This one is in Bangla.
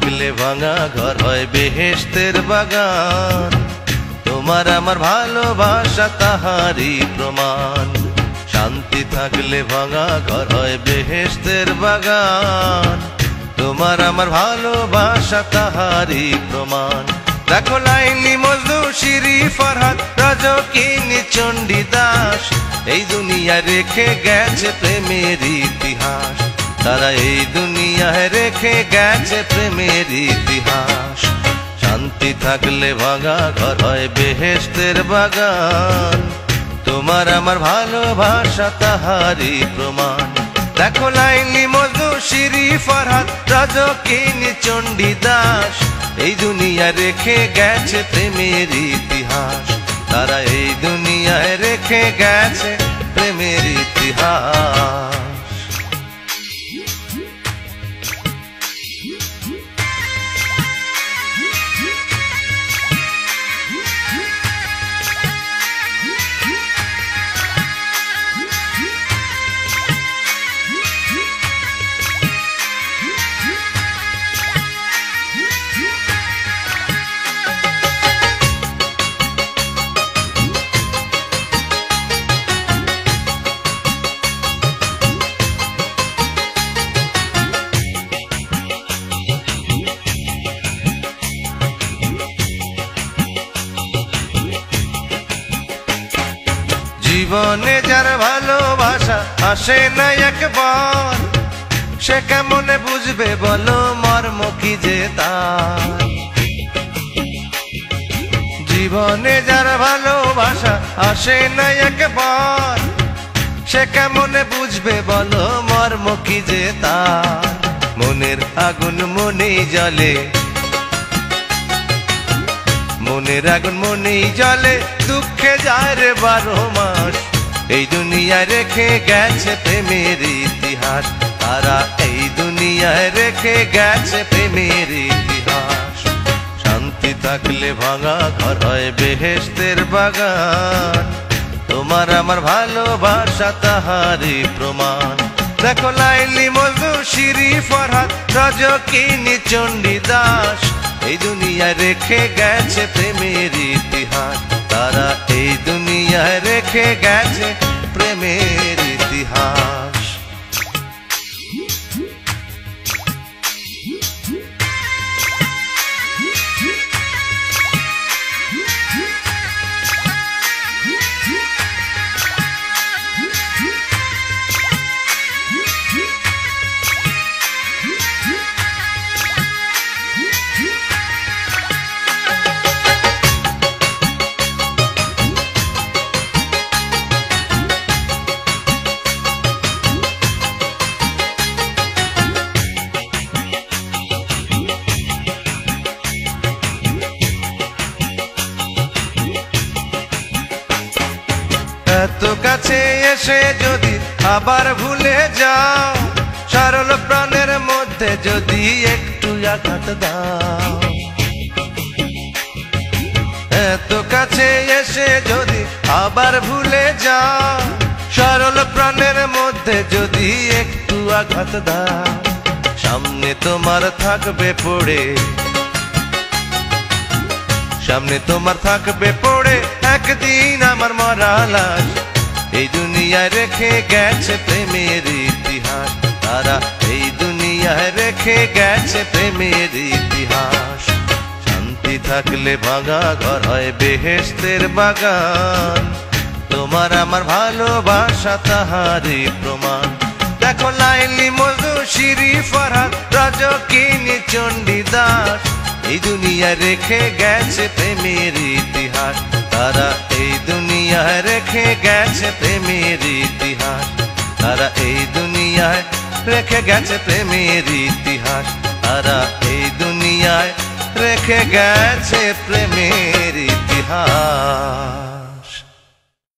থাকলে ভাঙা ঘর হয় বেহেশতের বাগান। তোমার আমার ভালোবাসা তাহারই প্রমাণ। শান্তি থাকলে ভাঙা ঘর হয় বেহেশতের বাগান। তোমার আমার ভালোবাসা তাহারই প্রমাণ। দেখো লাইলি মজনু শিরি ফরহাদ রজকিনী চণ্ডীদাস, এই দুনিয়ায় রেখে গেছে প্রেমের ইতিহাস। তারা এই দুনিয়ায় রেখে গেছে প্রেমের ইতিহাস। শান্তি থাকলে ভাঙা ঘর হয় বেহেশতের বাগান। তোমার আমার ভালোবাসা তাহারই প্রমাণ। দেখো লাইলি মজনু শিরি ফরহাদ রজকিনী চণ্ডীদাস, এই দুনিয়া রেখে গেছে প্রেমের ইতিহাস। তারা এই দুনিয়ায় রেখে গেছে প্রেমের ইতিহাস। জীবনে যার ভালোবাসা আসে না একবার, সে কেমনে বুঝবে বলো মর্ম কি যে তার। জীবনে যার ভালোবাসা আসে না একবার, সে কেমনে বুঝবে বলো মর্ম কি যে তার। মনের আগুন মনেই জ্বলে, মনের আগুন মনেই জ্বলে, দুঃখে যায় রে 12 মাস। এই দুনিয়ায় রেখে গেছে প্রেমের ইতিহাস। তারা এই দুনিয়ায় রেখে গেছে প্রেমের ইতিহাস। শান্তি থাকলে ভাঙা ঘর হয় বেহেশতের বাগান। তোমার আমার ভালোবাসা তাহারই প্রমাণ। দেখো লাইলি মজনু শিরি ফরহাদ রজকিনী চণ্ডীদাস, এই দুনিয়ায় রেখে গেছে প্রেমের ইতিহাস। তারা এই দুনিয়ায় রেখে গেছে প্রেমের ইতিহাস। এত কাছে এসে যদি আবার ভুলে যাও, সরল প্রাণের মধ্যে যদি একটু আঘাত দাও। এত কাছে এসে যদি আবার ভুলে যাও, সরল প্রাণের মধ্যে যদি একটু আঘাত দাও। সামনে তোমার থাকবে পড়ে, সামনে তোমার থাকবে পড়ে একদিন আমার মরা লাশ। এই দুনিয়ায় রেখে গেছে প্রেমের ইতিহাস। তারা এই দুনিয়ায় রেখে গেছে প্রেমের ইতিহাস। শান্তি থাকলে ভাঙা ঘর হয় বেহেশতের বাগান। তোমার আমার ভালোবাসা তাহারই প্রমাণ। দেখো লাইলি মজনু শিরি ফরহাদ রজকিনী চণ্ডীদাস, এই দুনিয়ায় রেখে গেছে প্রেমের ইতিহাস। তারা এই দুনিয়ায় রেখে গেছে প্রেমের ইতিহাস। তারা এই দুনিয়ায় রেখে গেছে প্রেমের ইতিহাস। তারা এই দুনিয়ায় রেখে গেছে প্রেমের ইতিহাস।